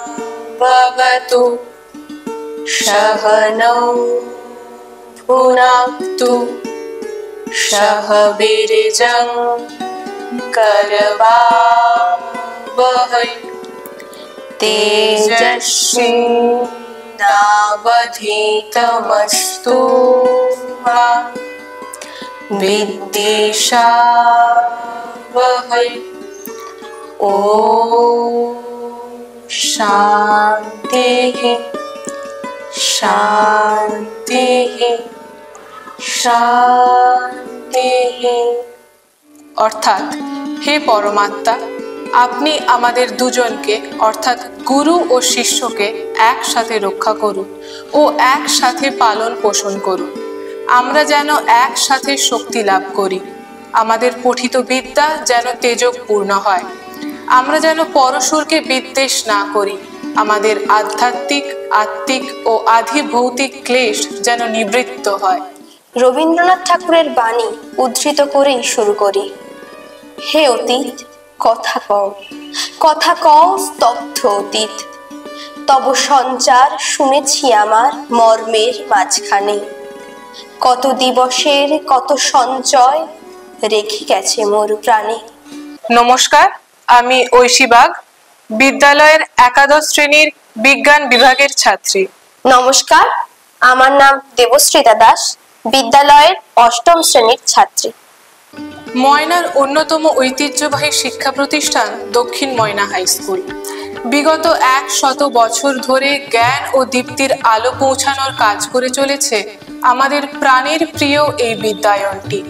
सहनावतु सहनौ भुनक्तु सह वीर्यं करवावहै तेजस्विनावधीतमस्तु मा विद्विषावहै। ॐ शान्तिः शान्तिः শান্তিঃ। অর্থাৎ হে পরমাত্মা, আপনি আমাদের দুজনকে অর্থাৎ গুরু ও শিষ্যকে একসাথে রক্ষা করুন ও একসাথে পালন পোষণ করুন। আমরা যেন একসাথে শক্তি লাভ করি, আমাদের পঠিত বিদ্যা যেন তেজপূর্ণ হয়, আমরা যেন পরশুরকে বিদ্বেষ না করি, আমাদের আধ্যাত্মিক আত্মিক ও আধিভৌতিক ক্লেশ যেন নিবৃত্ত হয়। রবীন্দ্রনাথ ঠাকুরের বাণী উদ্ধৃত করেই শুরু করি। হে অতীত, কথা কও, কথা কও স্তব্ধ অতীত, তব সঞ্চার শুনেছি আমার মর্মের মাঝখানে, কত দিবসের কত সঞ্চয় রেখে গেছে মোর প্রাণে। নমস্কার, আমি ঐশী বাগ, বিদ্যালয়ের একাদশ শ্রেণীর বিজ্ঞান বিভাগের ছাত্রী। নমস্কার, আমার নাম দেবশ্রীতা দাস, বিদ্যালয়ের অষ্টম শ্রেণীর ছাত্রী। ময়নার অন্যতম ঐতিহ্যবাহী শিক্ষা প্রতিষ্ঠান দক্ষিণ ময়না হাই স্কুল। বিগত 100 বছর ধরে জ্ঞান ও দীপ্তির আলো পৌঁছানোর কাজ করে চলেছে আমাদের প্রাণের প্রিয় এই বিদ্যায়নটি।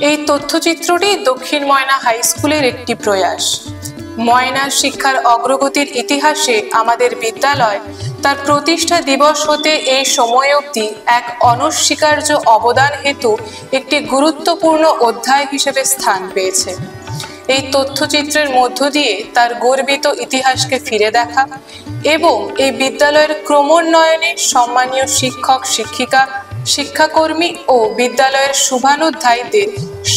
এই তথ্যচিত্রটি দক্ষিণ ময়না হাই স্কুলের একটি প্রয়াস। ময়নার শিক্ষার অগ্রগতির ইতিহাসে আমাদের বিদ্যালয় তার প্রতিষ্ঠা দিবস হতে এই সময় অবধি এক অনস্বীকার্য অবদান হেতু একটি গুরুত্বপূর্ণ অধ্যায় হিসেবে স্থান পেয়েছে। এই তথ্যচিত্রের মধ্য দিয়ে তার গর্বিত ইতিহাসকে ফিরে দেখা এবং এই বিদ্যালয়ের ক্রমোন্নয়নে সম্মানীয় শিক্ষক শিক্ষিকা শিক্ষাকর্মী ও বিদ্যালয়ের শুভানুধ্যায়ীদের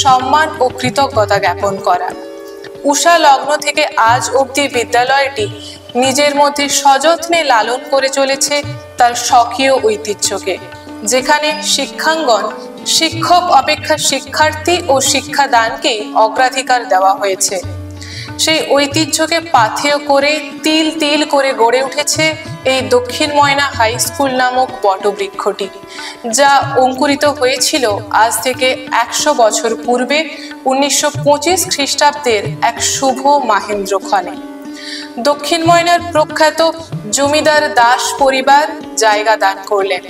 সম্মান ও কৃতজ্ঞতা জ্ঞাপন করা। উষা লগ্ন থেকে আজ অবধি বিদ্যালয়টি নিজের মধ্যে সযত্নে লালন করে চলেছে তার স্বকীয় ঐতিহ্যকে, যেখানে শিক্ষাঙ্গন শিক্ষক অপেক্ষা শিক্ষার্থী ও শিক্ষাদানকেই অগ্রাধিকার দেওয়া হয়েছে। সেই ঐতিহ্যকে পাথেয় করে তিল তিল করে গড়ে উঠেছে এই দক্ষিণ ময়না হাই স্কুল নামক বটবৃক্ষটি, যা অঙ্কুরিত হয়েছিল আজ থেকে 100 বছর পূর্বে 1925 খ্রিস্টাব্দের এক শুভ মাহেন্দ্রক্ষণে। দক্ষিণ ময়নার প্রখ্যাত জমিদার দাস পরিবার জায়গা দান করলেন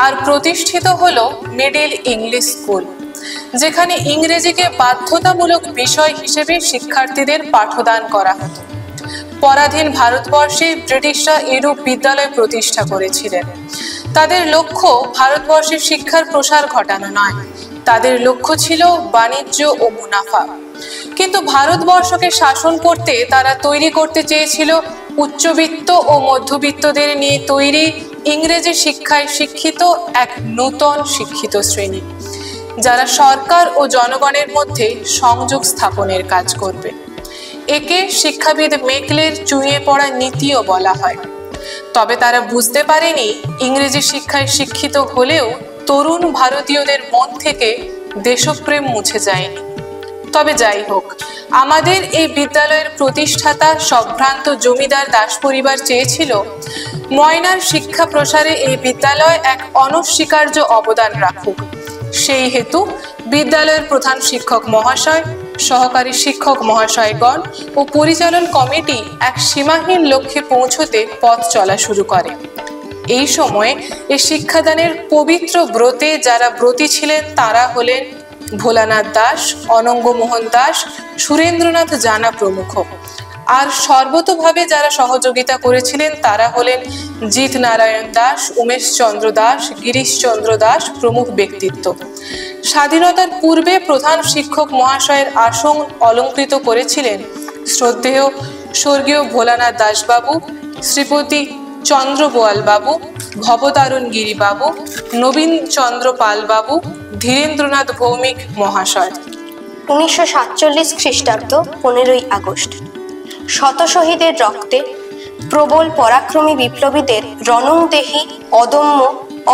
আর প্রতিষ্ঠিত হলো মিডল ইংলিশ স্কুল, যেখানে ইংরেজিকে বাধ্যতামূলক বিষয় হিসেবে শিক্ষার্থীদের পাঠদান করা হতো। পরাধীন ভারতবর্ষে ব্রিটিশরা এরূপ বিদ্যালয় প্রতিষ্ঠা করেছিলেন। তাদের লক্ষ্য ভারতবর্ষের শিক্ষার প্রসার ঘটানো নয়, তাদের লক্ষ্য ছিল বাণিজ্য ও মুনাফা। কিন্তু ভারতবর্ষকে শাসন করতে তারা তৈরি করতে চেয়েছিল উচ্চবিত্ত ও মধ্যবিত্তদের নিয়ে তৈরি ইংরেজি শিক্ষায় শিক্ষিত এক নূতন শিক্ষিত শ্রেণী, যারা সরকার ও জনগণের মধ্যে সংযোগ স্থাপনের কাজ করবে। একে শিক্ষাবিদ মেকলের চুঁইয়ে পড়া নীতিও বলা হয়। তবে তারা বুঝতে পারেনি ইংরেজি শিক্ষায় শিক্ষিত হলেও তরুণ ভারতীয়দের মন থেকে দেশপ্রেম মুছে যায়নি। তবে যাই হোক, আমাদের এই বিদ্যালয়ের প্রতিষ্ঠাতা সম্ভ্রান্ত জমিদার দাস পরিবার চেয়েছিল ময়নার শিক্ষা প্রসারে এই বিদ্যালয় এক অনস্বীকার্য অবদান রাখুক। সেই হেতু বিদ্যালয়ের প্রধান শিক্ষক মহাশয়, সহকারী শিক্ষক মহাশয়গণ ও পরিচালন কমিটি এক সীমাহীন লক্ষ্যে পৌঁছতে পথ চলা শুরু করে। এই সময়ে এই শিক্ষাদানের পবিত্র ব্রতে যারা ব্রতী ছিলেন তারা হলেন ভোলানাথ দাস, অনঙ্গমোহন দাস, সুরেন্দ্রনাথ জানা প্রমুখ। আর সর্বতোভাবে যারা সহযোগিতা করেছিলেন তারা হলেন জিৎ নারায়ণ দাস, উমেশ চন্দ্র দাস, গিরিশচন্দ্র দাস প্রমুখ ব্যক্তিত্ব। স্বাধীনতার পূর্বে প্রধান শিক্ষক মহাশয়ের আসন অলঙ্কৃত করেছিলেন শ্রদ্ধেয় স্বর্গীয় ভোলানাথ দাসবাবু, শ্রীপতি চন্দ্র বোয়াল বাবু, ভবতারণ গিরি বাবু, নবীন চন্দ্র পাল বাবু, ধীরেন্দ্রনাথ ভৌমিক মহাশয়। 1947 খ্রিস্টাব্দ 15ই আগস্ট শত শহীদের রক্তে প্রবল পরাক্রমী বিপ্লবীদের রণংদেহী অদম্য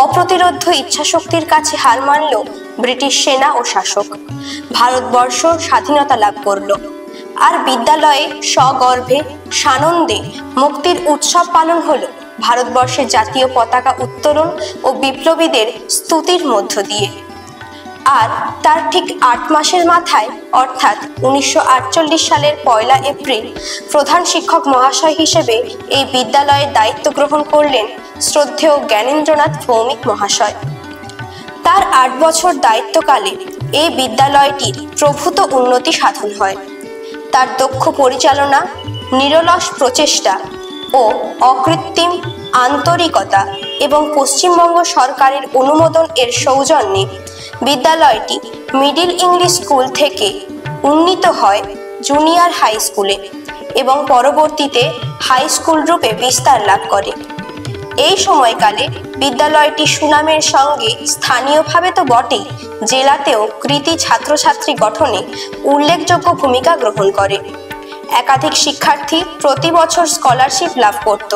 অপ্রতিরোধ্য ইচ্ছাশক্তির কাছে হার মানল ব্রিটিশ সেনা ও শাসক। ভারতবর্ষ স্বাধীনতা লাভ করল, আর বিদ্যালয়ে সগর্বে সানন্দে মুক্তির উৎসব পালন হলো ভারতবর্ষের জাতীয় পতাকা উত্তোলন ও বিপ্লবীদের স্তুতির মধ্য দিয়ে। আর তার ঠিক 8 মাসের মাথায় অর্থাৎ 1948 সালের 1 এপ্রিল প্রধান শিক্ষক মহাশয় হিসেবে এই বিদ্যালয়ের দায়িত্ব গ্রহণ করলেন শ্রদ্ধেয় জ্ঞানেন্দ্রনাথ ভৌমিক মহাশয়। তার 8 বছর দায়িত্বকালে এই বিদ্যালয়টির প্রভূত উন্নতি সাধন হয়। তার দক্ষ পরিচালনা, নিরলস প্রচেষ্টা ও অকৃত্রিম আন্তরিকতা এবং পশ্চিমবঙ্গ সরকারের অনুমোদন এর সৌজন্যে বিদ্যালয়টি মিডল ইংলিশ স্কুল থেকে উন্নীত হয় জুনিয়র হাই স্কুলে এবং পরবর্তীতে হাই স্কুল রূপে বিস্তার লাভ করে। এই সময়কালে বিদ্যালয়টি সুনামের সঙ্গে স্থানীয়ভাবে তো বটেই, জেলাতেও কৃতী ছাত্রছাত্রী গঠনে উল্লেখযোগ্য ভূমিকা গ্রহণ করে। একাধিক শিক্ষার্থী প্রতি বছর স্কলারশিপ লাভ করত।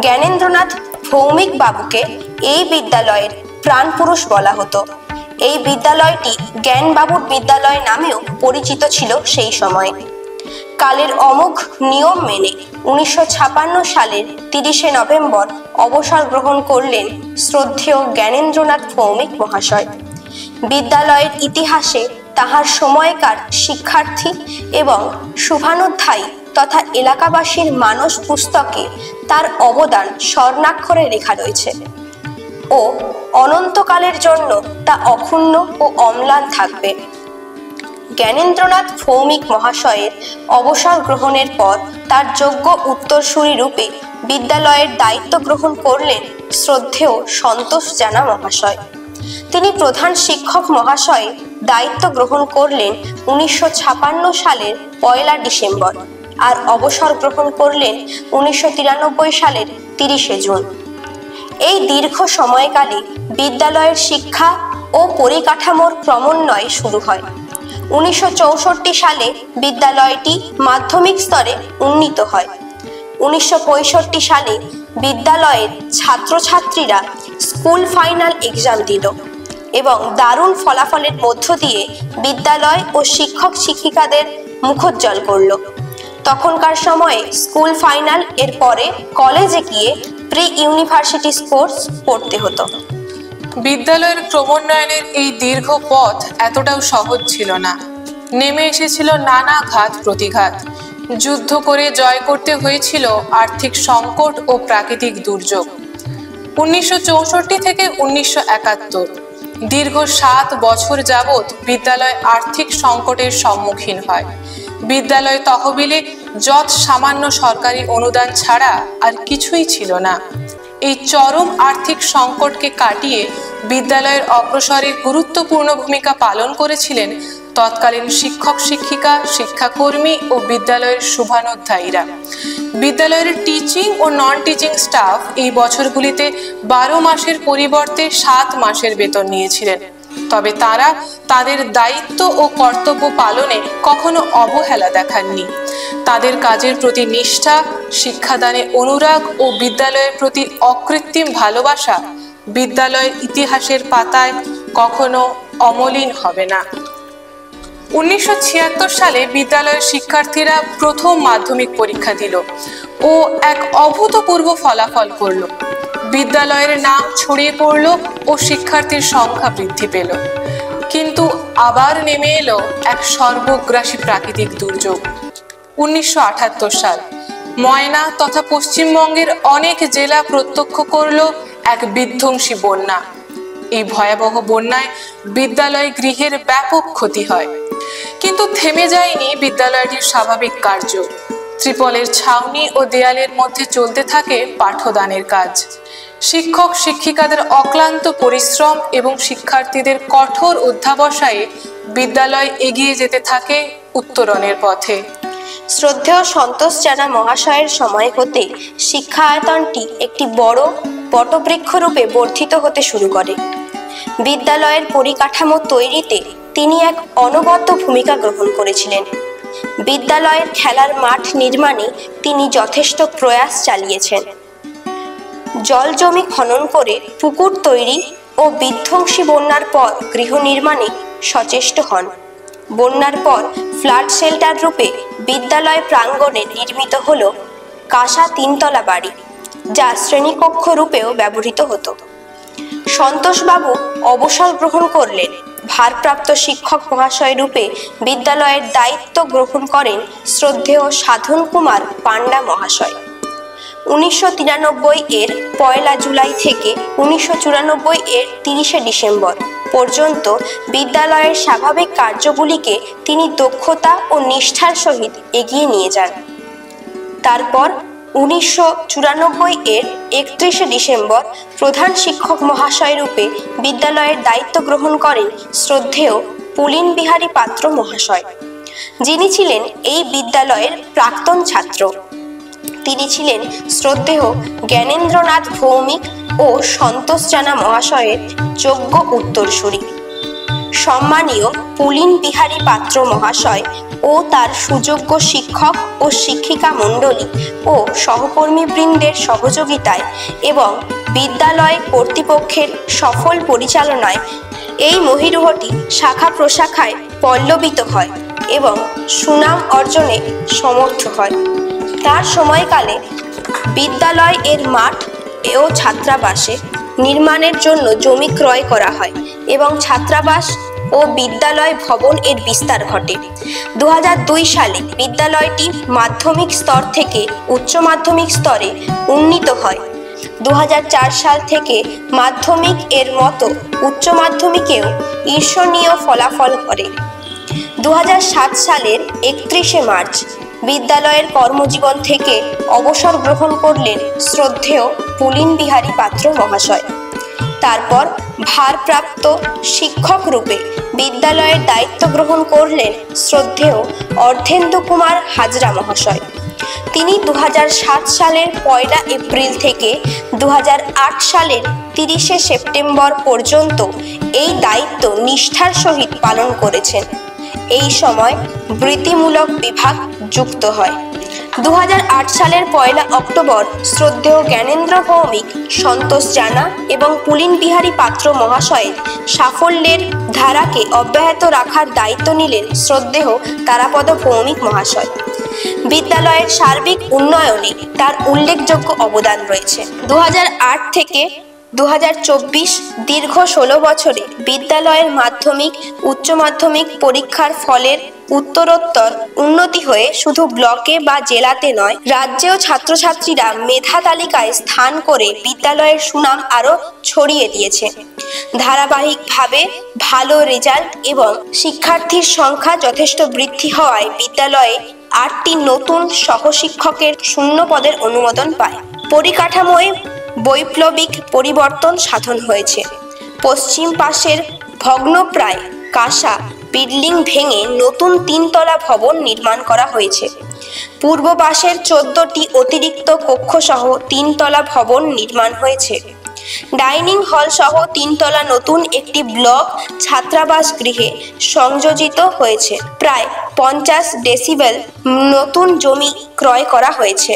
জ্ঞানেন্দ্রনাথ ভৌমিক বাবুকে এই বিদ্যালয়ের প্রাণপুরুষ বলা হতো। এই বিদ্যালয়টি জ্ঞানবাবুর বিদ্যালয় নামেও পরিচিত ছিল সেই সময়ে। কালের অমোঘ নিয়ম মেনে 1956 সালের 30 নভেম্বর অবসর গ্রহণ করলেন শ্রদ্ধেয় জ্ঞানেন্দ্রনাথ ভৌমিক মহাশয়। বিদ্যালয়ের ইতিহাসে তাহার সময়কার শিক্ষার্থী এবং শুভানুধ্যায়ী তথা এলাকাবাসীর মানস পুস্তকে তার অবদান স্বর্ণাক্ষরে লেখা রয়েছে ও অনন্তকালের জন্য তা অক্ষুণ্ণ ও অম্লান থাকবে। জ্ঞানেন্দ্রনাথ ভৌমিক মহাশয়ের অবসর গ্রহণের পর তার যোগ্য উত্তরসূরি রূপে বিদ্যালয়ের দায়িত্ব গ্রহণ করলেন শ্রদ্ধেয় সন্তোষ জানা মহাশয়। তিনি প্রধান শিক্ষক মহাশয়ে দায়িত্ব গ্রহণ করলেন 1956 সালের 1 ডিসেম্বর আর অবসর গ্রহণ করলেন 1993 সালের 30 জুন। এই দীর্ঘ সময়কালে বিদ্যালয়ের শিক্ষা ও পরিকাঠামোর ক্রমোন্নয় শুরু হয়। 1964 সালে বিদ্যালয়টি মাধ্যমিক স্তরে উন্নীত হয়। 1965 সালে বিদ্যালয়ের ছাত্রছাত্রীরা স্কুল ফাইনাল এক্সাম দিল এবং দারুণ ফলাফলের মধ্য দিয়ে বিদ্যালয় ও শিক্ষক শিক্ষিকাদের মুখোজ্জ্বল করল। তখনকার সময়ে স্কুল ফাইনাল এর পরে কলেজে গিয়ে প্রি ইউনিভার্সিটি কোর্স পড়তে হতো। বিদ্যালয়ের ক্রমোন্নয়নের এই দীর্ঘ পথ এতটাও সহজ ছিল না। নেমে এসেছিল নানা ঘাত প্রতিঘাত। যুদ্ধ করে জয় করতে হয়েছিল আর্থিক সংকট ও প্রাকৃতিক দুর্যোগ। 1964 থেকে 1971 দীর্ঘ 7 বছর যাবৎ বিদ্যালয় আর্থিক সংকটের সম্মুখীন হয়। বিদ্যালয় তহবিলে যৎ সামান্য সরকারি অনুদান ছাড়া আর কিছুই ছিল না। এই চরম আর্থিক সংকটকে কাটিয়ে বিদ্যালয়ের অগ্রসরে গুরুত্বপূর্ণ ভূমিকা পালন করেছিলেন তৎকালীন শিক্ষক শিক্ষিকা, শিক্ষাকর্মী ও বিদ্যালয়ের শুভানুধ্যায়ীরা। বিদ্যালয়ের টিচিং ও নন টিচিং স্টাফ এই বছরগুলিতে 12 মাসের পরিবর্তে 7 মাসের বেতন নিয়েছিলেন। তবে তারা তাদের দায়িত্ব ও কর্তব্য পালনে কখনো অবহেলা দেখাননি। তাদের কাজের প্রতি নিষ্ঠা, শিক্ষাদানে অনুরাগ ও বিদ্যালয়ের প্রতি অকৃত্রিম ভালোবাসা বিদ্যালয়ের ইতিহাসের পাতায় কখনো অমলিন হবে না। 1976 সালে বিদ্যালয়ের শিক্ষার্থীরা প্রথম মাধ্যমিক পরীক্ষা দিল ও এক অভূতপূর্ব ফলাফল করল। বিদ্যালয়ের নাম ছড়িয়ে পড়ল ও শিক্ষার্থীর সংখ্যা বৃদ্ধি পেল। কিন্তু আবার নেমে এলো এক সর্বগ্রাসী প্রাকৃতিক দুর্যোগ। 1978 সাল ময়না তথা পশ্চিমবঙ্গের অনেক জেলা প্রত্যক্ষ করল এক বিধ্বংসী বন্যা। এই ভয়াবহ বন্যায় বিদ্যালয় গৃহের ব্যাপক ক্ষতি হয়। কিন্তু থেমে যায়নি বিদ্যালয়টির স্বাভাবিক কার্য। ত্রিপলের ছাউনি ও দেয়ালের মধ্যে চলতে থাকে পাঠদানের কাজ। শিক্ষক শিক্ষিকাদের অক্লান্ত পরিশ্রম এবং শিক্ষার্থীদের কঠোর অধ্যাবসায়ে বিদ্যালয় এগিয়ে যেতে থাকে উত্তরণের পথে। শ্রদ্ধেয় সন্তোষ জানা মহাশয়ের সময় হতে শিক্ষা আয়তনটি একটি বড় বটবৃক্ষ রূপে বর্ধিত হতে শুরু করে। বিদ্যালয়ের পরিকাঠামো তৈরিতে তিনি এক অনবদ্য ভূমিকা গ্রহণ করেছিলেন। বিদ্যালয়ের খেলার মাঠ নির্মাণে তিনি যথেষ্ট প্রয়াস চালিয়েছেন। জল জমি খনন করে পুকুর তৈরি ও বিধ্বংসী বন্যার পর গৃহ নির্মাণে সচেষ্ট হন। বন্যার পর ফ্লাড শেল্টার রূপে বিদ্যালয় প্রাঙ্গণে নির্মিত হল কাঁসা 3 তলা বাড়ি, যা শ্রেণীকক্ষ রূপেও ব্যবহৃত হতো। সন্তোষবাবু অবসর গ্রহণ করলেন। ভারপ্রাপ্ত শিক্ষক মহাশয় রূপে বিদ্যালয়ের দায়িত্ব গ্রহণ করেন শ্রদ্ধেয় সাধন কুমার পান্ডা মহাশয়। 1993 এর 1 জুলাই থেকে 1994 এর 30 ডিসেম্বর পর্যন্ত বিদ্যালয়ের স্বাভাবিক কার্যগুলিকে তিনি দক্ষতা ও নিষ্ঠার সহিত এগিয়ে নিয়ে যান। তারপর 1994 এর 31 ডিসেম্বর প্রধান শিক্ষক মহাশয় রূপে বিদ্যালয়ের দায়িত্ব গ্রহণ করেন শ্রদ্ধেয় পুলিন বিহারী পাত্র মহাশয়, যিনি ছিলেন এই বিদ্যালয়ের প্রাক্তন ছাত্র। তিনি ছিলেন শ্রদ্ধেয় জ্ঞানেন্দ্রনাথ ভৌমিক ও সন্তোষ জানা মহাশয়ের যোগ্য উত্তরসূরি। সম্মানীয় পুলিন বিহারী পাত্র মহাশয় ও তার সুযোগ্য শিক্ষক ও শিক্ষিকা মণ্ডলী ও সহকর্মীবৃন্দের সহযোগিতায় এবং বিদ্যালয় কর্তৃপক্ষের সফল পরিচালনায় এই মহীরুহটি শাখা প্রশাখায় পল্লবিত হয় এবং সুনাম অর্জনে সমর্থ হয়। তার সময়কালে বিদ্যালয় এর মাঠ ও ছাত্রাবাসে নির্মাণের জন্য জমি ক্রয় করা হয় এবং ছাত্রাবাস ও বিদ্যালয় ভবন এর বিস্তার ঘটে। 2002 সালে বিদ্যালয়টি মাধ্যমিক স্তর থেকে উচ্চ মাধ্যমিক স্তরে উন্নীত হয়। 2004 সাল থেকে মাধ্যমিক এর মতো উচ্চ মাধ্যমিকেও ঈর্ষণীয় ফলাফল করে। 2007 সালের 31 মার্চ বিদ্যালয়ের কর্মজীবন থেকে অবসর গ্রহণ করলেন শ্রদ্ধেয় পুলিন বিহারী পাত্র মহাশয়। তারপর ভারপ্রাপ্ত শিক্ষক রূপে বিদ্যালয়ের দায়িত্ব গ্রহণ করলেন শ্রদ্ধেয় অর্ধেন্দু কুমার হাজরা মহাশয়। তিনি 2007 সালের 1 এপ্রিল থেকে 2008 সালের 30 সেপ্টেম্বর পর্যন্ত এই দায়িত্ব নিষ্ঠার সহিত পালন করেছেন। এই সময় বৃত্তিমূলক বিভাগ যুক্ত হয়। 2008 সালের 1 অক্টোবর শ্রদ্ধেয় জ্ঞানেন্দ্র ভৌমিক, সন্তোষ জানা এবং পুলিন বিহারী পাত্র মহাশয়ের সাফল্যের ধারাকে অব্যাহত রাখার দায়িত্ব নিলেন শ্রদ্ধেয় তারাপদ ভৌমিক মহাশয়। বিদ্যালয়ের সার্বিক উন্নয়নে তার উল্লেখযোগ্য অবদান রয়েছে। 2008 থেকে 2024 দীর্ঘ 16 বছরে বিদ্যালয়ের মাধ্যমিক উচ্চ মাধ্যমিক পরীক্ষার ফলের উত্তরোত্তর উন্নতি হয়ে শুধু ব্লকে বা জেলাতে নয়, রাজ্যেও ছাত্রছাত্রীরা মেধা তালিকায় স্থান করে বিদ্যালয়ের সুনাম আরও ছড়িয়ে দিয়েছে। ধারাবাহিকভাবে ভালো রেজাল্ট এবং শিক্ষার্থীর সংখ্যা যথেষ্ট বৃদ্ধি হওয়ায় বিদ্যালয়ে 8টি নতুন সহশিক্ষকের শূন্য পদের অনুমোদন পায়। পরিকাঠামোয় বৈপ্লবিক পরিবর্তন সাধন হয়েছে। পশ্চিম পাশের ভগ্নপ্রায় কাঁসা বিল্ডিং ভেঙে নতুন 3 তলা ভবন নির্মাণ করা হয়েছে। পূর্ব পাশের 14টি অতিরিক্ত কক্ষ সহ 3 তলা ভবন নির্মাণ হয়েছে। ডাইনিং হল সহ 3 তলা নতুন একটি ব্লক ছাত্রাবাস গৃহে সংযোজিত হয়েছে। প্রায় 50 ডেসিবেল নতুন জমি ক্রয় করা হয়েছে।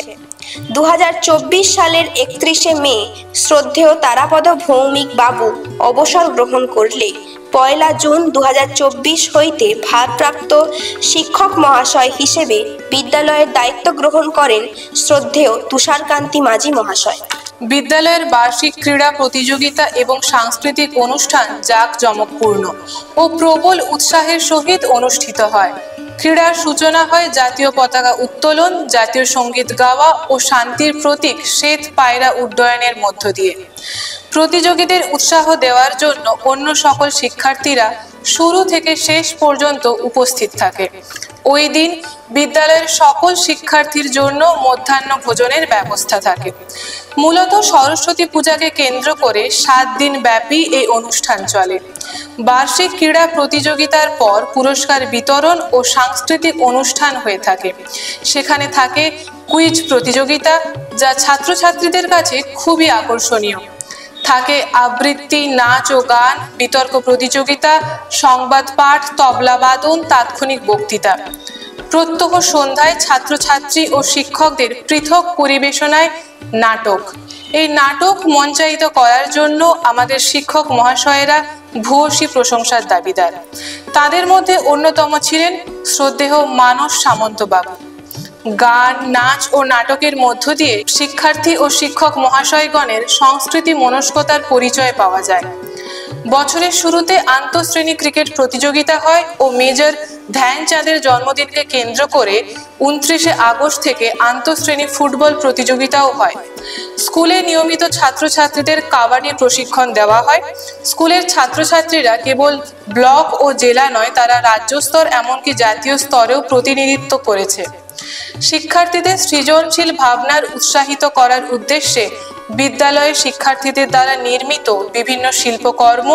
2024 সালের 31 মে শ্রদ্ধেয় তারাপদ ভৌমিক বাবু অবসর গ্রহণ করলে 1 জুন 2024 হইতে ভারপ্রাপ্ত শিক্ষক মহাশয় হিসেবে বিদ্যালয়ের দায়িত্ব গ্রহণ করেন শ্রদ্ধেয় তুষারকান্তি মাঝি মহাশয়। বিদ্যালয়ের বার্ষিক ক্রীড়া প্রতিযোগিতা এবং সাংস্কৃতিক অনুষ্ঠান জাঁকজমকপূর্ণ ও প্রবল উৎসাহের সহিত অনুষ্ঠিত হয়। ক্রীড়ার সূচনা হয় জাতীয় পতাকা উত্তোলন, জাতীয় সঙ্গীত গাওয়া ও শান্তির প্রতীক শ্বেত পায়রা উড্ডয়নের মধ্য দিয়ে। প্রতিযোগীদের উৎসাহ দেওয়ার জন্য অন্য সকল শিক্ষার্থীরা শুরু থেকে শেষ পর্যন্ত উপস্থিত থাকে। ওই দিন বিদ্যালয়ের সকল শিক্ষার্থীর জন্য মধ্যাহ্ন ভোজনের ব্যবস্থা থাকে। মূলত সরস্বতী পূজাকে কেন্দ্র করে 7 দিন ব্যাপী এই অনুষ্ঠান চলে। বার্ষিক ক্রীড়া প্রতিযোগিতার পর পুরস্কার বিতরণ ও সাংস্কৃতিক অনুষ্ঠান হয়ে থাকে। সেখানে থাকে কুইজ প্রতিযোগিতা, যা ছাত্রছাত্রীদের কাছে খুবই আকর্ষণীয়। থাকে আবৃত্তি, নাচ ও গান, বিতর্ক প্রতিযোগিতা, সংবাদ পাঠ, তবলা বাদন, তাৎক্ষণিক বক্তৃতা। প্রত্যহ সন্ধ্যায় ছাত্রছাত্রী ও শিক্ষকদের পৃথক পরিবেশনায় নাটক। এই নাটক মঞ্চায়িত করার জন্য আমাদের শিক্ষক মহাশয়েরা ভূয়সী প্রশংসার দাবিদার। তাদের মধ্যে অন্যতম ছিলেন শ্রদ্ধেয় মানস সামন্ত বাবু। গান, নাচ ও নাটকের মধ্য দিয়ে শিক্ষার্থী ও শিক্ষক মহাশয়গণের সংস্কৃতি মনস্কতার পরিচয় পাওয়া যায়। বছরের শুরুতে আন্তঃশ্রেণী ক্রিকেট প্রতিযোগিতা হয় ও মেজর ধ্যানচাঁদের জন্মদিনকে কেন্দ্র করে 29 আগস্ট থেকে আন্তঃশ্রেণী ফুটবল প্রতিযোগিতাও হয়। স্কুলে নিয়মিত ছাত্রছাত্রীদের কাবাডি প্রশিক্ষণ দেওয়া হয়। স্কুলের ছাত্রছাত্রীরা কেবল ব্লক ও জেলা নয়, তারা রাজ্য স্তর এমনকি জাতীয় স্তরেও প্রতিনিধিত্ব করেছে। শিক্ষার্থীদের সৃজনশীল ভাবনার উৎসাহিত করার উদ্দেশ্যে বিদ্যালয়ে শিক্ষার্থীদের দ্বারা নির্মিত বিভিন্ন শিল্পকর্ম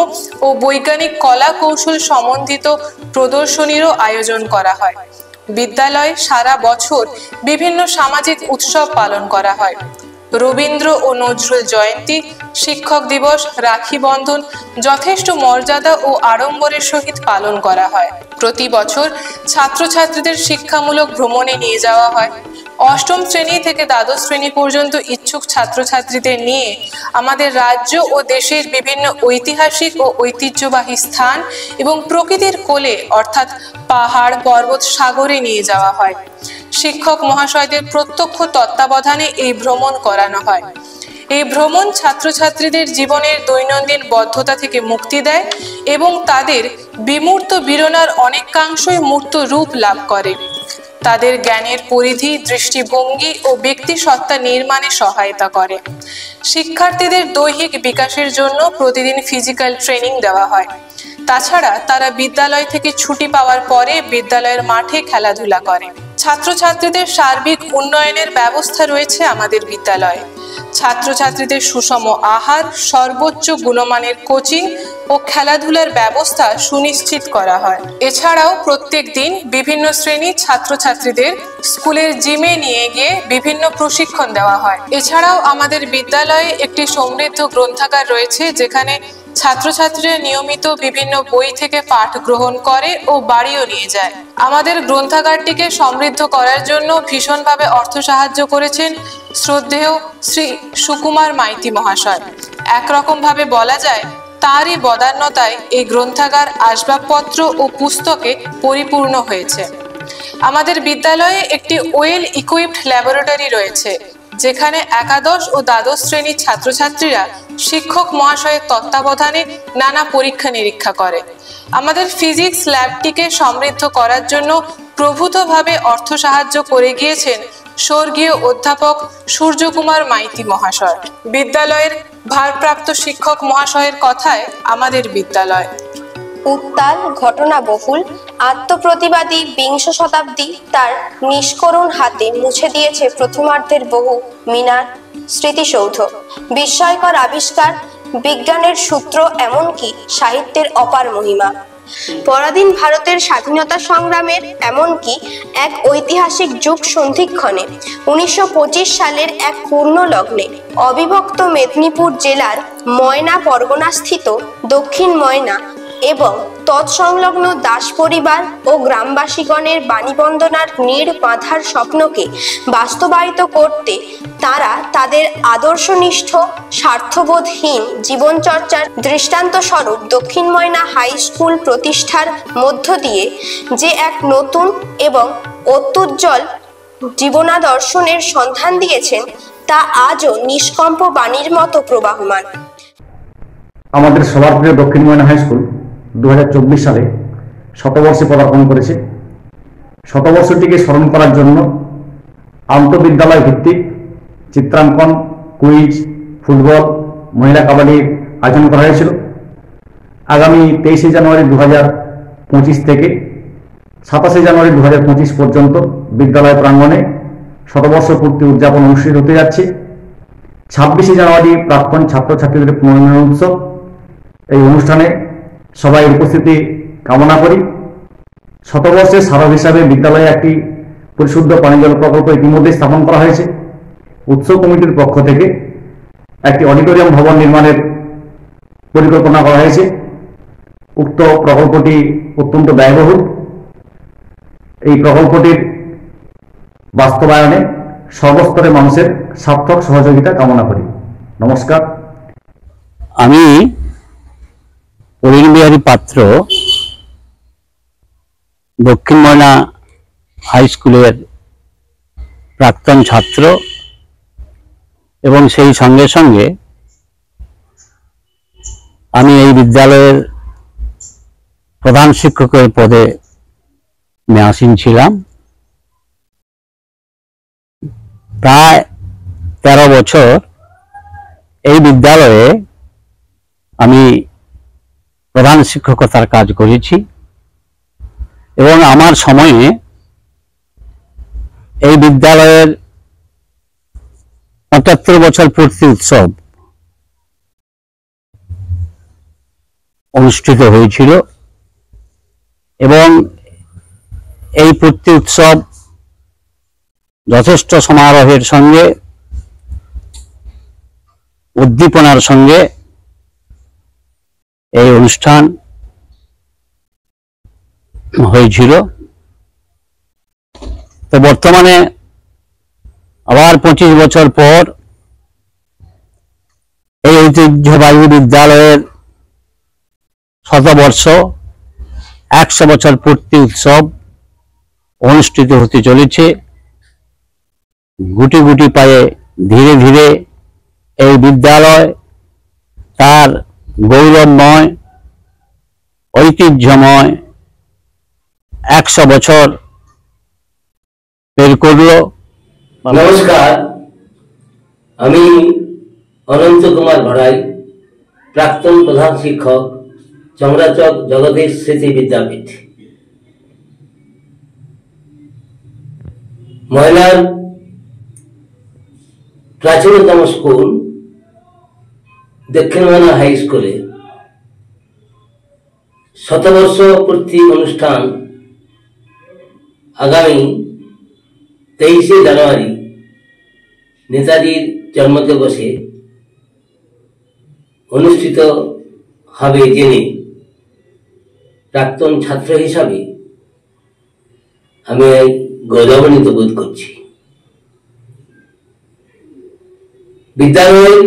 ও বৈজ্ঞানিক কলা কৌশল সম্বন্ধিত প্রদর্শনীরও আয়োজন করা হয়। বিদ্যালয়ে সারা বছর বিভিন্ন সামাজিক উৎসব পালন করা হয়। রবীন্দ্র ও নজরুল জয়ন্তী, শিক্ষক দিবস, রাখি বন্ধন যথেষ্ট মর্যাদা ও আড়ম্বরের সহিত পালন করা হয়। প্রতি বছর ছাত্রছাত্রীদের শিক্ষামূলক ভ্রমণে নিয়ে যাওয়া হয়। অষ্টম শ্রেণী থেকে দ্বাদশ শ্রেণী পর্যন্ত ইচ্ছুক ছাত্রছাত্রীদের নিয়ে আমাদের রাজ্য ও দেশের বিভিন্ন ঐতিহাসিক ও ঐতিহ্যবাহী স্থান এবং প্রকৃতির কোলে অর্থাৎ পাহাড়, পর্বত, সাগরে নিয়ে যাওয়া হয়। শিক্ষক মহাশয়দের প্রত্যক্ষ তত্ত্বাবধানে এই ভ্রমণ করানো হয়। এই ভ্রমণ ছাত্রছাত্রীদের জীবনের দৈনন্দিন বদ্ধতা থেকে মুক্তি দেয় এবং তাদের বিমূর্ত বিড়নার অনেকাংশই মূর্ত রূপ লাভ করে। তাদের জ্ঞানের পরিধি, দৃষ্টিভঙ্গি ও ব্যক্তি সত্তা নির্মাণে সহায়তা করে। শিক্ষার্থীদের দৈহিক বিকাশের জন্য প্রতিদিন ফিজিক্যাল ট্রেনিং দেওয়া হয়। তাছাড়া তারা বিদ্যালয় থেকে ছুটি পাওয়ার পরে বিদ্যালয়ের মাঠে খেলাধুলা করে। ছাত্রছাত্রীদের সার্বিক উন্নয়নের ব্যবস্থা রয়েছে আমাদের বিদ্যালয়ে। ছাত্রছাত্রীদের সুষম আহার, সর্বোচ্চ গুণমানের কোচিং ও খেলাধুলার ব্যবস্থা সুনিশ্চিত করা হয়। এছাড়াও প্রত্যেক দিন বিভিন্ন শ্রেণীর ছাত্রছাত্রীদের স্কুলের জিমে নিয়ে গিয়ে বিভিন্ন প্রশিক্ষণ দেওয়া হয়। এছাড়াও আমাদের বিদ্যালয়ে একটি সমৃদ্ধ গ্রন্থাগার রয়েছে, যেখানে ছাত্রছাত্রীরা নিয়মিত বিভিন্ন বই থেকে পাঠ গ্রহণ করে ও বাড়িও নিয়ে যায়। আমাদের গ্রন্থাগারটিকে সমৃদ্ধ করার জন্য ভীষণভাবে অর্থ সাহায্য করেছেন শ্রদ্ধেয় শ্রী সুকুমার মাইতি মহাশয়। একরকম ভাবে বলা যায় তারই বদান্যতায় এই গ্রন্থাগার আসবাবপত্র ও পুস্তকে পরিপূর্ণ হয়েছে। আমাদের বিদ্যালয়ে একটি ওয়েল ইকুইপড ল্যাবরেটরি রয়েছে, যেখানে একাদশ ও দ্বাদশ শ্রেণীর ছাত্রছাত্রীরা শিক্ষক মহাশয়ের তত্ত্বাবধানে নানা পরীক্ষা নিরীক্ষা করে। আমাদের ফিজিক্স ল্যাবটিকে সমৃদ্ধ করার জন্য প্রভূতভাবে অর্থ সাহায্য করে গিয়েছেন স্বর্গীয় অধ্যাপক সূর্যকুমার মাইতি মহাশয়। বিদ্যালয়ের ভারপ্রাপ্ত শিক্ষক মহাশয়ের কথায় আমাদের বিদ্যালয় উত্তাল, ঘটনাবহুল, আত্মপ্রতিবাদী বিংশ শতাব্দী তার নিষ্করুণ হাতে মুছে দিয়েছে প্রথমার্ধের বহু মিনার, স্মৃতিসৌধ, বিস্ময়কর আবিষ্কার, বিজ্ঞানের সূত্র, এমনকি সাহিত্যের অপার মহিমা। পরাধীন ভারতের স্বাধীনতা সংগ্রামের এমনকি এক ঐতিহাসিক যুগ সন্ধিক্ষণে 1925 সালের এক পূর্ণ লগ্নে অবিভক্ত মেদিনীপুর জেলার ময়না পরগনাস্থিত দক্ষিণ ময়না এবং তৎসংলগ্ন দাস পরিবার ও গ্রামবাসীগণের বাণীবন্দনার নীড় বাঁধার স্বপ্নকে বাস্তবায়িত করতে তারা তাদের আদর্শনিষ্ঠ, স্বার্থবোধহীন জীবনচর্চার দৃষ্টান্ত স্বরূপ দক্ষিণ ময়না হাই স্কুল প্রতিষ্ঠার মধ্য দিয়ে যে এক নতুন এবং অত্যুজ্জ্বল জীবনাদর্শনের সন্ধান দিয়েছেন, তা আজও নিষ্কম্প বাণীর মতো প্রবাহমান। আমাদের সবার প্রিয় দক্ষিণ ময়না হাই স্কুল 2024 সালে শতবর্ষে পদার্পণ করেছে। শতবর্ষটিকে স্মরণ করার জন্য আন্তঃবিদ্যালয় ভিত্তিক চিত্রাঙ্কন, কুইজ, ফুটবল, মহিলা কাবাডির আয়োজন করা হয়েছিল। আগামী 23শে জানুয়ারি 2025 থেকে 27শে জানুয়ারি 2025 পর্যন্ত বিদ্যালয় প্রাঙ্গণে শতবর্ষ পূর্তি উদযাপন অনুষ্ঠিত হতে যাচ্ছে। 26শে জানুয়ারি প্রাক্তন ছাত্রছাত্রীদের পুনর্মিলন উৎসব। এই অনুষ্ঠানে সবাই উপস্থিতি কামনা করি। শতবর্ষের স্মারক হিসাবে বিদ্যালয়ে একটি পরিশুদ্ধ পানীয় জল প্রকল্প ইতিমধ্যে স্থাপন করা হয়েছে। উৎসব কমিটির পক্ষ থেকে একটি অডিটোরিয়াম ভবন নির্মাণের পরিকল্পনা করা হয়েছে। উক্ত প্রকল্পটি অত্যন্ত ব্যয়বহুল। এই প্রকল্পটির বাস্তবায়নে সর্বস্তরের মানুষের সার্থক সহযোগিতা কামনা করি। নমস্কার। আমি প্রবীণ বিহারী পাত্র, দক্ষিণ ময়না হাই স্কুলের প্রাক্তন ছাত্র এবং সেই সঙ্গে সঙ্গে আমি এই বিদ্যালয়ের প্রধান শিক্ষকের পদে আসীন ছিলাম। প্রায় 13 বছর এই বিদ্যালয়ে আমি প্রধান শিক্ষকতার কাজ করেছি এবং আমার সময়ে এই বিদ্যালয়ের 75 বছর পূর্তি উৎসব অনুষ্ঠিত হয়েছিল এবং এই পূর্তি উৎসব যথেষ্ট সমারোহের সঙ্গে, উদ্দীপনার সঙ্গে এই অনুষ্ঠান হয়েছিল। তো বর্তমানে আবার 25 বছর পর এই ঐতিহ্যবাহী বিদ্যালয়ের শতবর্ষ 100 বছর পূর্তি উৎসব অনুষ্ঠিত হতে চলেছে। গুটি গুটি পায়ে ধীরে ধীরে এই বিদ্যালয় তার গৌরবময়, ঐতিহ্যময় 100 বছর বের করলো। নমস্কার, আমি অনন্ত কুমার ভড়াই, প্রাক্তন প্রধান শিক্ষক, চমড়াচক জগদীশ স্মৃতি বিদ্যাপীঠ। ময়নার প্রাচীনতম স্কুল দক্ষিণ ময়না হাই স্কুলে শতবর্ষ পূর্তি অনুষ্ঠান আগামী 23শে জানুয়ারি নেতাজির জন্মদিবসে অনুষ্ঠিত হবে জেনে প্রাক্তন ছাত্র হিসাবে আমি গৌরবান্বিত বোধ করছি। বিদ্যালয়ের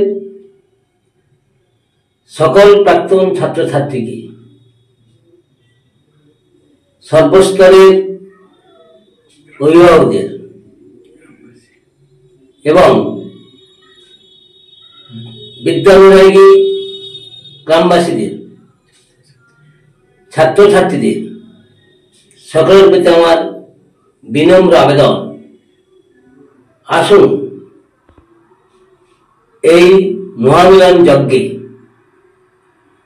সকল প্রাক্তন ছাত্রছাত্রীকে, সর্বস্তরের অভিভাবকদের এবং বিদ্যানুরাগী গ্রামবাসীদের, ছাত্রছাত্রীদের সকলের প্রতি আমার বিনম্র আবেদন, আসুন এই মহামিলন যজ্ঞে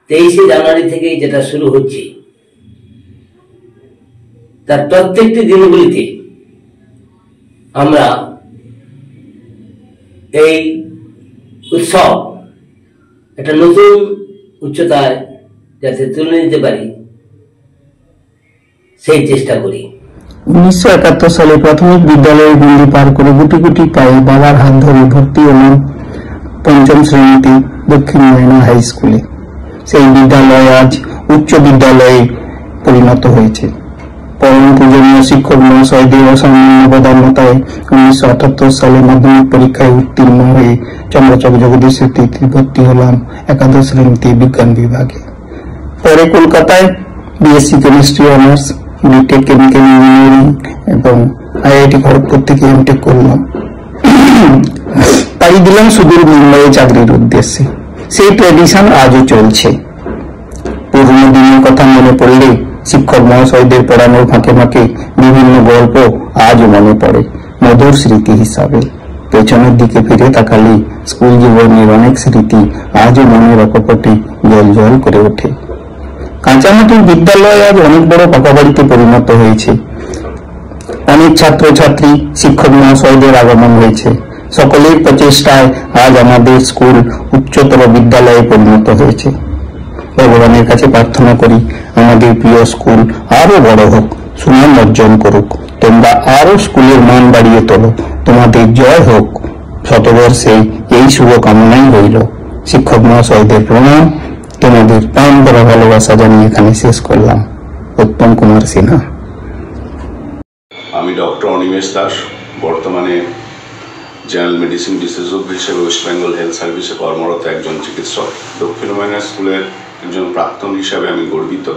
23শে জানুয়ারি থেকে যেটা শুরু হচ্ছে তার প্রত্যেকটি দিনগুলিতে আমরা এই উৎসব একটা নতুন উচ্চতায় যাতে তুলে নিতে পারি সেই চেষ্টা করি। 1971 সালে প্রাথমিক বিদ্যালয়ের গণ্ডি পার করে গুটি গুটি পায়ে বাবার হাত ধরে ভর্তি হলাম 5ম শ্রেণীতে দক্ষিণ ময়না হাই স্কুলে। সেই বিদ্যালয় আজ উচ্চ বিদ্যালয়ে পরিণত হয়েছে। পরম পূজনীয় শিক্ষক মহাশয়দের অসামান্য অবদানতায় 1978 সালে মাধ্যমিক পরীক্ষায় উত্তীর্ণ হয়ে চমড়াচক জগদীশ স্মৃতিতে ভর্তি হলাম একাদশ শ্রেণীতে বিজ্ঞান বিভাগে। পরে কলকাতায় BSc chemistry honours, BTech chemical engineering এবং আইআইটি খড়গপুর থেকে এমটেক করলাম। পাড়ি দিলাম সুদূর মুম্বাইয়ে চাকরির উদ্দেশ্যে। সেই ট্রেডিশন আজও চলছে। পুরনো দিনের কথা মনে পড়লে শিক্ষক মহাশয়দের পড়ানোর ফাঁকে ফাঁকে বিভিন্ন গল্প আজও মনে পড়ে মধুর স্মৃতি হিসাবে। পেছনের দিকে ফিরে তাকালে স্কুল জীবনের অনেক স্মৃতি আজও মনের অকপটে জল জল করে ওঠে। কাঁচামাটির বিদ্যালয় আজ অনেক বড় পাকা বাড়িতে পরিণত হয়েছে। অনেক ছাত্রছাত্রী, শিক্ষক মহাশয়দের আগমন হয়েছে। সকলের প্রচেষ্টায় আজ আমাদের স্কুল উচ্চতর বিদ্যালয়ে পরিণত হয়েছে। ভগবানের কাছে প্রার্থনা করি আমাদের প্রিয় স্কুল আরো বড় হোক, সুনাম অর্জন করুক। তোমরা আরো স্কুলের মান বাড়িয়ে তোলো। তোমাদের জয় হোক। শতবর্ষে এই শুভকামনাই রইল। শিক্ষক মহাশয়দের প্রণাম। তোমাদের প্রাণ ভরা ভালোবাসা জানিয়ে এখানে শেষ করলাম। উত্তম কুমার সিনহা। আমি ডক্টর অনিমেষ দাস, বর্তমানে জেনারেল মেডিসিন বিশেষজ্ঞ হিসেবে ওয়েস্ট বেঙ্গল হেলথ সার্ভিসে কর্মরত একজন চিকিৎসক। দক্ষিণ ময়না স্কুলের একজন প্রাক্তন হিসাবে আমি গর্বিত।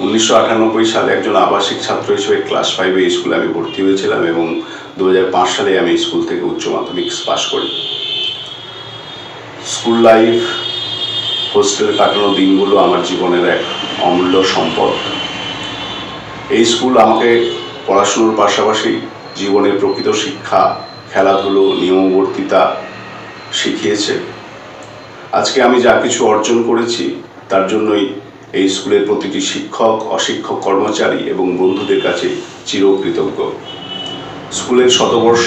1998 সালে একজন আবাসিক ছাত্র হিসেবে ক্লাস 5-এ এই স্কুলে আমি ভর্তি হয়েছিলাম এবং 2005 সালে আমি স্কুল থেকে উচ্চ মাধ্যমিক পাস করি। স্কুল লাইফ, হোস্টেলে কাটানো দিনগুলো আমার জীবনের এক অমূল্য সম্পদ। এই স্কুল আমাকে পড়াশুনোর পাশাপাশি জীবনের প্রকৃত শিক্ষা, খেলাধুলো, নিয়মবর্তিতা শিখিয়েছে। আজকে আমি যা কিছু অর্জন করেছি তার জন্যই এই স্কুলের প্রতিটি শিক্ষক, অশিক্ষক কর্মচারী এবং বন্ধুদের কাছে চিরকৃতজ্ঞ। স্কুলের শতবর্ষ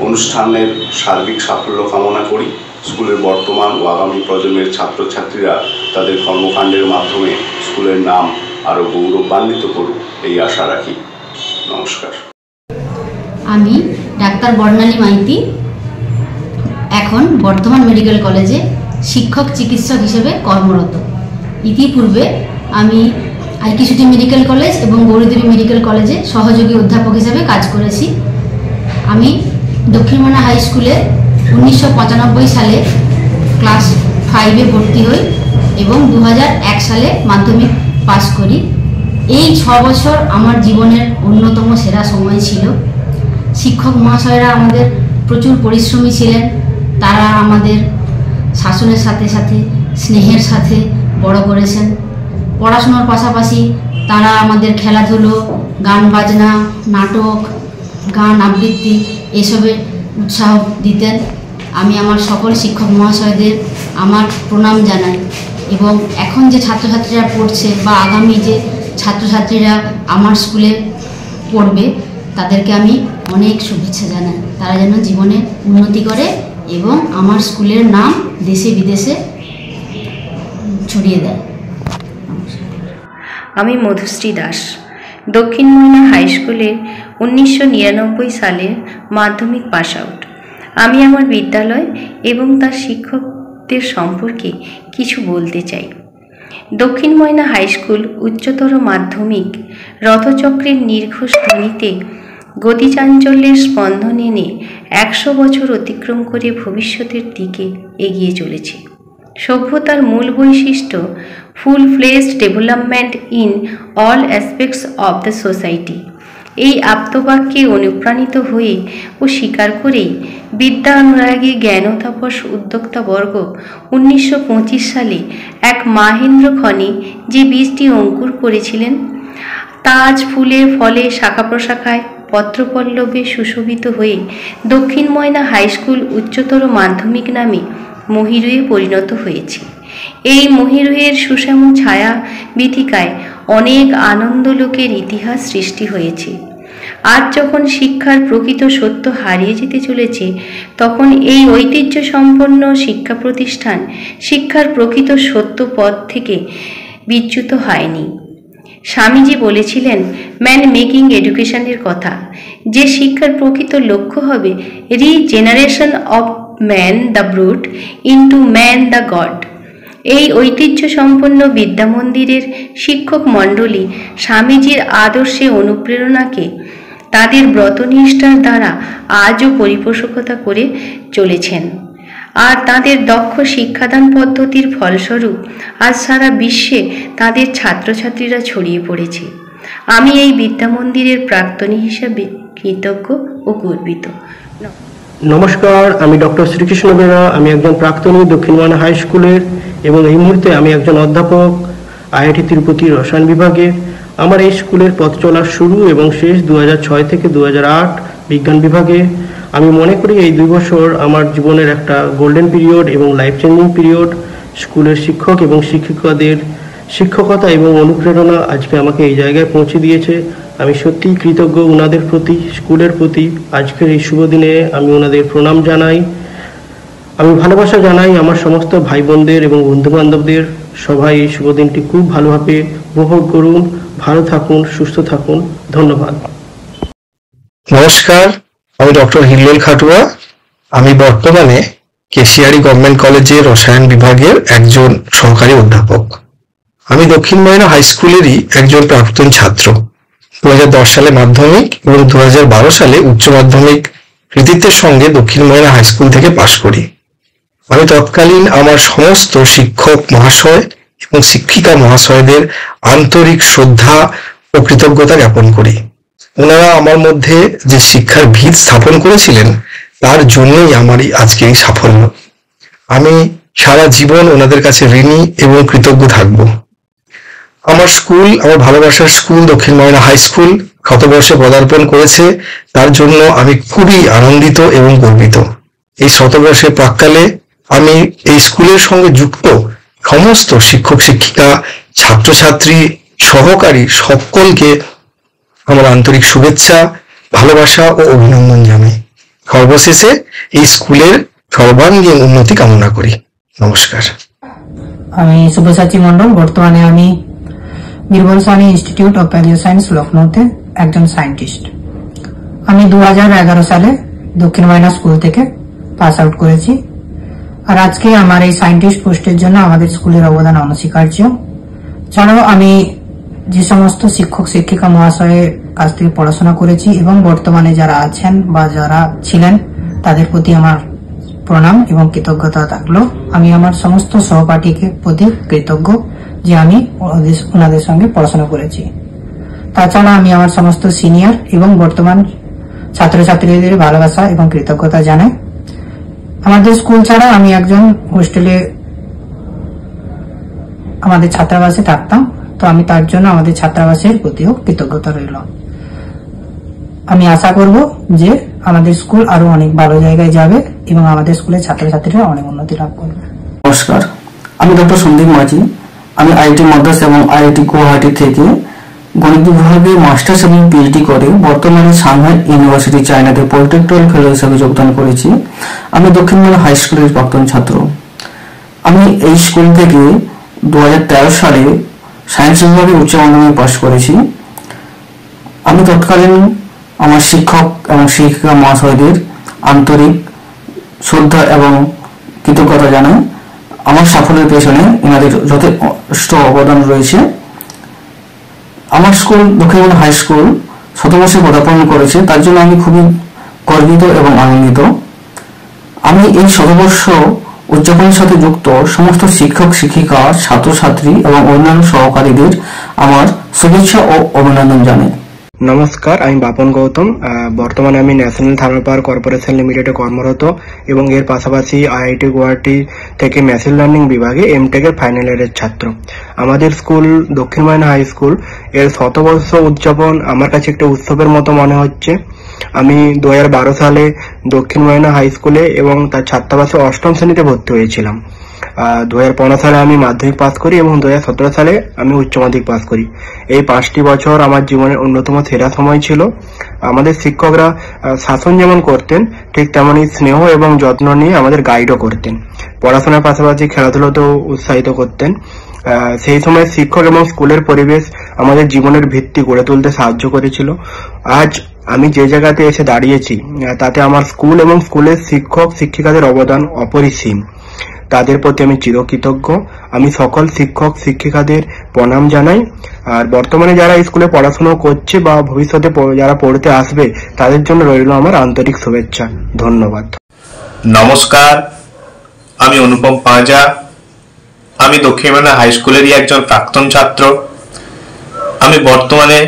অনুষ্ঠানের সার্বিক সাফল্য কামনা করি। স্কুলের বর্তমান ও আগামী প্রজন্মের ছাত্রছাত্রীরা তাদের কর্মকাণ্ডের মাধ্যমে স্কুলের নাম আরও গৌরবান্বিত করুক, এই আশা রাখি। নমস্কার। আমি ডাক্তার বর্ণালী মাইতি, এখন বর্ধমান মেডিকেল কলেজে শিক্ষক চিকিৎসক হিসেবে কর্মরত। ইতিপূর্বে আমি আইকিসুটি মেডিকেল কলেজ এবং গৌরীদেবী মেডিকেল কলেজে সহযোগী অধ্যাপক হিসেবে কাজ করেছি। আমি দক্ষিণ ময়না হাই স্কুলে 1995 সালে ক্লাস 5-এ ভর্তি হই এবং 2001 সালে মাধ্যমিক পাস করি। এই 6 বছর আমার জীবনের অন্যতম সেরা সময় ছিল। শিক্ষক মহাশয়রা আমাদের প্রচুর পরিশ্রমী ছিলেন। তারা আমাদের শাসনের সাথে সাথে স্নেহের সাথে বড় করেছেন। পড়াশোনার পাশাপাশি তারা আমাদের খেলাধুলো, গান বাজনা, নাটক, গান আবৃত্তি এসবে উৎসাহ দিতেন। আমি আমার সকল শিক্ষক মহাশয়দের আমার প্রণাম জানাই এবং এখন যে ছাত্রছাত্রীরা পড়ছে বা আগামী যে ছাত্রছাত্রীরা আমার স্কুলে পড়বে তাদেরকে আমি অনেক শুভেচ্ছা জানাই। তারা যেন জীবনে উন্নতি করে এবং আমার স্কুলের নাম দেশে বিদেশে ছড়িয়ে দেয়। আমি মধুশ্রী দাস, দক্ষিণ ময়না হাই স্কুলে 1999 সালে মাধ্যমিক পাস আউট। আমি আমার বিদ্যালয় এবং তার শিক্ষকদের সম্পর্কে কিছু বলতে চাই। দক্ষিণ ময়না হাই স্কুল উচ্চতর মাধ্যমিক রথচক্রের নির্ঘোষ ধ্বনিতে গতিচাঞ্চল্যের স্পন্দন এনে 100 বছর অতিক্রম করে ভবিষ্যতের দিকে এগিয়ে চলেছে। সভ্যতার মূল বৈশিষ্ট্য full fledged development in all aspects of the society. এই আপ্তবাক্যে অনুপ্রাণিত হয়ে ও স্বীকার করেই বিদ্যা অনুরাগী জ্ঞানতাপস উদ্যোক্তাবর্গ 1925 সালে এক মাহেন্দ্র খনি যে বীজটি অঙ্কুর করেছিলেন তা আজ ফুলে ফলে শাখা প্রশাখায় পত্রপল্লবে সুশোভিত হয়ে দক্ষিণ ময়না হাই স্কুল উচ্চতর মাধ্যমিক নামে মহিরুহে পরিণত হয়েছে। এই মহিরুহের সুশ্যাম ছায়া বীথিকায় অনেক আনন্দ লোকের ইতিহাস সৃষ্টি হয়েছে। আজ যখন শিক্ষার প্রকৃত সত্য হারিয়ে যেতে চলেছে, তখন এই ঐতিহ্য সম্পন্ন শিক্ষা প্রতিষ্ঠান শিক্ষার প্রকৃত সত্য পথ থেকে বিচ্যুত হয়নি। স্বামীজি বলেছিলেন ম্যান মেকিং এডুকেশনের কথা, যে শিক্ষার প্রকৃত লক্ষ্য হবে regeneration of man the brute into man the God. এই ঐতিহ্য সম্পন্ন বিদ্যামন্দিরের শিক্ষক মণ্ডলী স্বামীজির আদর্শে অনুপ্রেরণাকে তাদের ব্রতনিষ্ঠার দ্বারা আজও পরিপোষকতা করে চলেছেন। আর তাদের দক্ষ শিক্ষাদান পদ্ধতির ফলস্বরূপ আজ সারা বিশ্বে তাদের ছাত্রছাত্রীরা ছড়িয়ে পড়েছে। আমি এই বিদ্যামন্দিরের প্রাক্তনী হিসেবে কৃতজ্ঞ ও গর্বিত। নমস্কার, আমি ডক্টর শ্রীকৃষ্ণ বেরা। আমি একজন প্রাক্তনী দক্ষিণ ময়না হাই স্কুলের এবং এই মুহূর্তে আমি একজন অধ্যাপক IIT তিরুপতি রসায়ন বিভাগে। আমার এই স্কুলের পথ চলার শুরু এবং শেষ 2006 থেকে 2008 বিজ্ঞান বিভাগে। আমি মনে করি এই 2 বছর আমার জীবনের একটা গোল্ডেন পিরিয়ড এবং লাইফ চেঞ্জিং পিরিয়ড। স্কুলের শিক্ষক এবং শিক্ষিকাদের শিক্ষকতা এবং অনুপ্রেরণা আজকে আমাকে এই জায়গায় পৌঁছে দিয়েছে। আমি সত্যিই কৃতজ্ঞ ওনাদের প্রতি, স্কুলের প্রতি। আজকের এই শুভ দিনে আমি ওনাদের প্রণাম জানাই। আমি ভালোবাসা জানাই আমার সমস্ত ভাই বোনদের এবং বন্ধু বান্ধবদের। সবাই এই শুভ দিনটি খুব ভালোভাবে উপভোগ করুন। ভালো থাকুন, সুস্থ থাকুন। ধন্যবাদ। নমস্কার, আমি ডক্টর হিল্লোল খাটুয়া। আমি বর্তমানে কেশিয়ারি গভর্নমেন্ট কলেজের রসায়ন বিভাগের একজন সহকারী অধ্যাপক। আমি দক্ষিণ ময়না হাই স্কুলেরই একজন প্রাক্তন ছাত্র। 2010 সালে মাধ্যমিক এবং 2012 সালে উচ্চ মাধ্যমিক কৃতিত্বের সঙ্গে দক্ষিণ ময়না হাই স্কুল থেকে পাশ করি। আমি তৎকালীন আমার সমস্ত শিক্ষক মহাশয় এবং শিক্ষিকা মহাশয়দের আন্তরিক শ্রদ্ধা ও কৃতজ্ঞতা জ্ঞাপন করি। ওনারা আমার মধ্যে যে শিক্ষার ভিত স্থাপন করেছিলেন তার জন্যই আমার আজকের এই সাফল্য। আমি সারা জীবন ওনাদের কাছে ঋণী এবং কৃতজ্ঞ থাকব। আমার স্কুল, আমার ভালোবাসার স্কুল দক্ষিণ ময়না হাই স্কুল শতবর্ষে পদার্পণ করেছে, তার জন্য আমি খুবই আনন্দিত এবং গর্বিত। এই শতবর্ষের প্রাক্কালে আমি এই স্কুলের সঙ্গে যুক্ত সমস্ত শিক্ষক শিক্ষিকা, ছাত্রছাত্রী, সহকারী সকলকে আমার আন্তরিক শুভেচ্ছা, ভালোবাসা ও অভিনন্দন জানাই। সর্বশেষে এই স্কুলের সর্বাঙ্গীন উন্নতি কামনা করি। নমস্কার। আমি শুভসাচী মন্ডল, বর্তমানে আমি Birbal Sahni institute of palaeo science লখনৌতে একজন সায়েন্টিস্ট। আমি 2011 সালে দক্ষিণ ময়না স্কুল থেকে পাস আউট করেছি। আর আজকে আমার এই সায়েন্টিস্ট পোস্টের জন্য আমাদের স্কুলের অবদান অনস্বীকার্য। ছাড়াও আমি যে সমস্ত শিক্ষক শিক্ষিকা মহাশয়ের কাছ থেকে পড়াশোনা করেছি এবং বর্তমানে যারা আছেন বা যারা ছিলেন তাদের প্রতি আমার প্রণাম এবং কৃতজ্ঞতা থাকলো। আমি আমার সমস্ত সহপাঠীকে প্রতি কৃতজ্ঞ যে আমি ওনাদের সঙ্গে পড়াশোনা করেছি। তাছাড়া আমি আমার সমস্ত সিনিয়র এবং বর্তমান ছাত্রছাত্রীদের ভালোবাসা এবং কৃতজ্ঞতা জানাই। আমাদের স্কুল ছাড়া আমি একজন হোস্টেলে আমাদের ছাত্রাবাসে থাকতাম, তো আমি তার জন্য আমাদের ছাত্রাবাসের প্রতিও কৃতজ্ঞতা রইল। আমি আশা করব যে আমাদের স্কুল আরো অনেক ভালো জায়গায় যাবে এবং আমাদের স্কুলের ছাত্রছাত্রীরা অনেক উন্নতি লাভ করবে। নমস্কার, আমি ডক্টর সন্দীপ মাঝি। আমি আইআইটি মাদ্রাস এবং আইআইটি গুয়াহাটি থেকে গণিত বিভাগে মাস্টার্স এবং পিএইচডি করে বর্তমানে সাংহাই ইউনিভার্সিটি চায়নাতে পলিটেকনিক্যাল ফেলো হিসেবে যোগদান করেছি। আমি দক্ষিণ ময়না হাই স্কুলের প্রাক্তন ছাত্র। আমি এই স্কুল থেকে 2013 সালে সায়েন্স বিভাগে উচ্চ মাধ্যমিক পাশ করেছি। আমি তৎকালীন আমার শিক্ষক এবং শিক্ষিকা মহাশয়দের আন্তরিক শ্রদ্ধা এবং কৃতজ্ঞতা জানাই। আমার সাফল্যের পেছনে এনাদের যথেষ্ট অবদান রয়েছে। আমার স্কুল দক্ষিণ ময়না হাই স্কুল শতবর্ষে পদার্পণ করেছে, তার জন্য আমি খুবই গর্বিত এবং আনন্দিত। আমি এই শতবর্ষ উদযাপনের সাথে যুক্ত সমস্ত শিক্ষক শিক্ষিকা, ছাত্রছাত্রী এবং অন্যান্য সহকারীদের আমার শুভেচ্ছা ও অভিনন্দন জানাই। নমস্কার, আমি বাপন গৌতম। বর্তমানে আমি ন্যাশনাল থার্মাল পাওয়ার কর্পোরেশন লিমিটেডে কর্মরত এবং এর পাশাপাশি আইআইটি গুয়াহাটি থেকে মেশিন লার্নিং বিভাগে এমটেকের ফাইনাল ইয়ারের ছাত্র। আমাদের স্কুল দক্ষিণ ময়না হাই স্কুল এর শতবর্ষ উদযাপন আমার কাছে একটা উৎসবের মতো মনে হচ্ছে। আমি 2012 সালে দক্ষিণ ময়না হাই স্কুলে এবং তার ছাত্রাবাসে 8ম শ্রেণীতে ভর্তি হয়েছিলাম। 2015 সালে আমি মাধ্যমিক পাস করি এবং 2017 সালে আমি উচ্চ মাধ্যমিক পাস করি। এই 5টি বছর আমার জীবনের অন্যতম সেরা সময় ছিল। আমাদের শিক্ষকরা শাসন যেমন করতেন ঠিক তেমনি স্নেহ এবং যত্ন নিয়ে আমাদের গাইডও করতেন। পড়াশোনার পাশাপাশি খেলাধুলাতেও উৎসাহিত করতেন। সেই সময় শিক্ষক এবং স্কুলের পরিবেশ আমাদের জীবনের ভিত্তি গড়ে তুলতে সাহায্য করেছিল। আজ আমি যে জায়গাতে এসে দাঁড়িয়েছি তাতে আমার স্কুল এবং স্কুলের শিক্ষক শিক্ষিকাদের অবদান অপরিসীম। তাদের প্রতি আমি চিরকৃতজ্ঞ। আমি সকল শিক্ষক শিক্ষিকাদের প্রণাম জানাই। আর বর্তমানে যারা স্কুলে পড়াশোনা করছে বা ভবিষ্যতে যারা পড়তে আসবে তাদের জন্য রইল আমার আন্তরিক শুভেচ্ছা। ধন্যবাদ। নমস্কার, আমি অনুপম পাঁজা। আমি দক্ষিণ ময়না হাই স্কুলেরই একজন প্রাক্তন ছাত্র। আমি বর্তমানে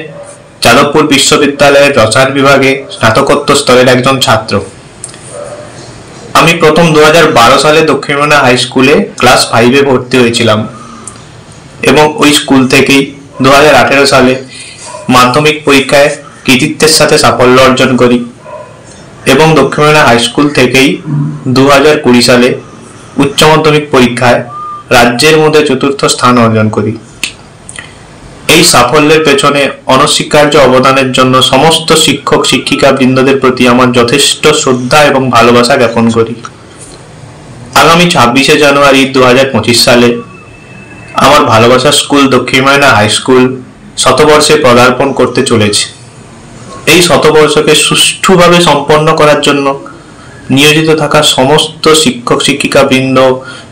যাদবপুর বিশ্ববিদ্যালয়ের রসায়ন বিভাগে স্নাতকোত্তর স্তরের একজন ছাত্র। আমি প্রথম 2012 সালে দক্ষিণ ময়না হাই স্কুলে ক্লাস 5-এ ভর্তি হয়েছিলাম এবং ওই স্কুল থেকেই 2018 সালে মাধ্যমিক পরীক্ষায় কৃতিত্বের সাথে সাফল্য অর্জন করি এবং দক্ষিণ ময়না হাই স্কুল থেকেই 2020 সালে উচ্চ মাধ্যমিক পরীক্ষায় রাজ্যের মধ্যে 4র্থ স্থান অর্জন করি। এই সাফল্যের পেছনে অনস্বীকার্য অবদানের জন্য সমস্ত শিক্ষক শিক্ষিকা বৃন্দদের প্রতি আমার যথেষ্ট শ্রদ্ধা এবং ভালোবাসা জ্ঞাপন করি। আগামী 26শে জানুয়ারি 2025 সালে আমার ভালোবাসার স্কুল দক্ষিণ ময়না হাই স্কুল শতবর্ষে পদার্পণ করতে চলেছে। এই শতবর্ষকে সুষ্ঠুভাবে সম্পন্ন করার জন্য নিয়োজিত থাকা সমস্ত শিক্ষক শিক্ষিকা বৃন্দ,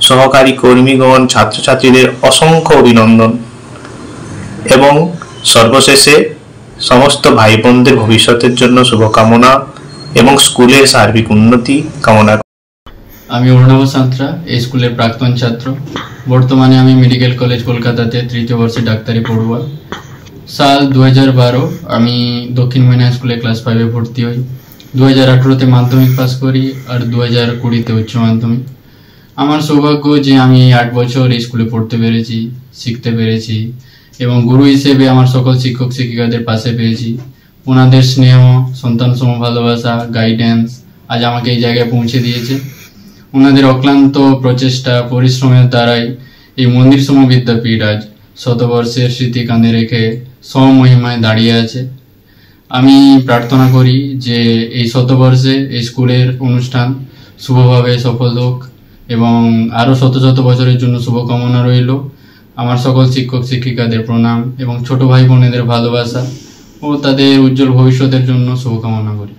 সহকারী কর্মীগণ, ছাত্রছাত্রীদের অসংখ্য অভিনন্দন এবং সর্বশেষে সমস্ত ভাই বোনদের ভবিষ্যতের জন্য শুভকামনা এবং স্কুলের সার্বিক উন্নতি কামনা। আমি অর্ণব সাঁতরা, এই স্কুলের প্রাক্তন ছাত্র। বর্তমানে আমি মেডিকেল কলেজ কলকাতাতে তৃতীয় বর্ষে ডাক্তারি পড়ুয়া। সাল 2012 আমি দক্ষিণ ময়না স্কুলে ক্লাস 5-এ ভর্তি হই। 2018-তে মাধ্যমিক পাস করি আর 2020-তে উচ্চ মাধ্যমিক। আমার সৌভাগ্য যে আমি 8 বছর এই স্কুলে পড়তে পেরেছি, শিখতে পেরেছি এবং গুরু হিসেবে আমার সকল শিক্ষক শিক্ষিকাদের পাশে পেয়েছি। ওনাদের স্নেহ, সন্তান সম ভালোবাসা, গাইডেন্স আজ আমাকে এই জায়গায় পৌঁছে দিয়েছে। ওনাদের অক্লান্ত প্রচেষ্টা, পরিশ্রমের দ্বারাই এই মন্দির সম বিদ্যাপীঠ আজ শতবর্ষের স্মৃতি কাঁধে রেখে সমমহিমায় দাঁড়িয়ে আছে। আমি প্রার্থনা করি যে এই শতবর্ষে এই স্কুলের অনুষ্ঠান শুভভাবে সফল হোক এবং আরও শত শত বছরের জন্য শুভকামনা রইল। আমার সকল শিক্ষক শিক্ষিকাদের প্রণাম এবং ছোট ভাই বোনেদের ভালোবাসা ও তাদের উজ্জ্বল ভবিষ্যতের জন্য শুভকামনা করি।